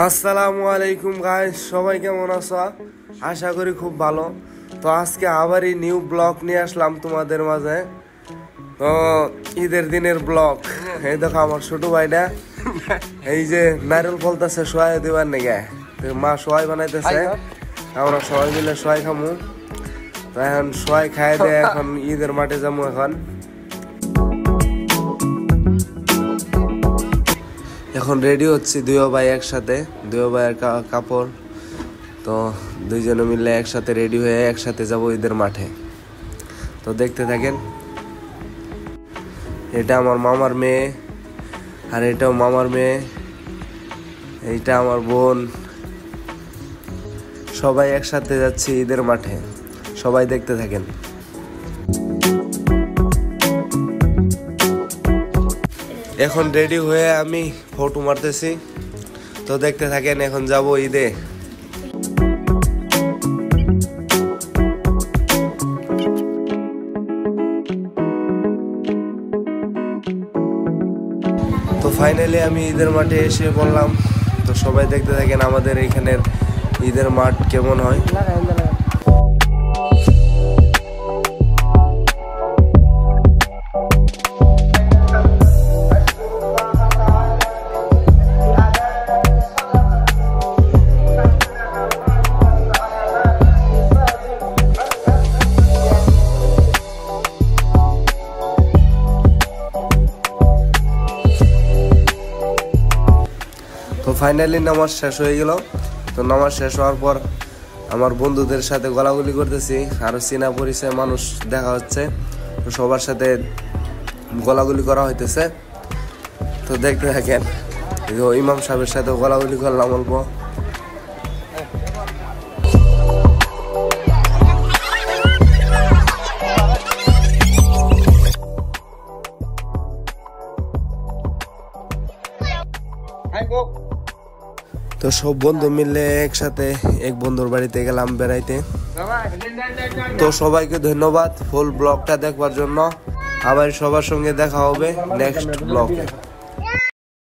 আসসালামু আলাইকুম গাইস, সবাই কেমন আছো? আশা করি খুব ভালো। তো আজকে আবারই নিউ ব্লগ নিয়ে আসলাম তোমাদের মাঝে। তো ঈদের দিনের ব্লগ। এই দেখো আমার ছোট ভাইটা এই যে নারকেল ফলতেছে সোয়াই দিবার নেগে, মা সোয়াই বানাইতেছে, আমরা সবাই মিলে সোয়াই খামু। তো এখন সোয়াই খাই দিয়ে এখন ঈদের মাঠে যাবো। এখন রেডি হচ্ছি দুই ভাই একসাথে, দুই ভাইয়ের কাপড়। তো দুইজনে মিলে একসাথে রেডি হয়ে একসাথে যাব ঈদের মাঠে। তো দেখতে থাকেন। এটা আমার মামার মেয়ে, আর এটাও মামার মেয়ে, এইটা আমার বোন। সবাই একসাথে যাচ্ছি ঈদের মাঠে, সবাই দেখতে থাকেন। এখন রেডি হয়ে আমি ফটো মারতেছি, তো দেখতে থাকেন। এখন যাব ঈদে। তো ফাইনালি আমি ঈদের মাঠে এসে বললাম। তো সবাই দেখতে থাকেন আমাদের এইখানের ঈদের মাঠ কেমন হয়। তো ফাইনালি নামাজ শেষ হয়ে গেল। তো নামাজ শেষ হওয়ার পর আমার বন্ধুদের সাথে গলাগুলি করতেছি, আরো চেনা পরিচয় মানুষ দেখা হচ্ছে। তো সবার সাথে গলাগুলি করা হইতেছে। তো দেখতে থাকেন। ইমাম সাহেবের সাথে গলাগুলি করলাম অল্প। তো সব বন্ধু মিলে একসাথে এক বন্ধুর বাড়িতে গেলাম বেড়াইতে। তো সবাইকে ধন্যবাদ ফুল ব্লগটা দেখবার জন্য। আবার সবার সঙ্গে দেখা হবে নেক্সট ব্লগে।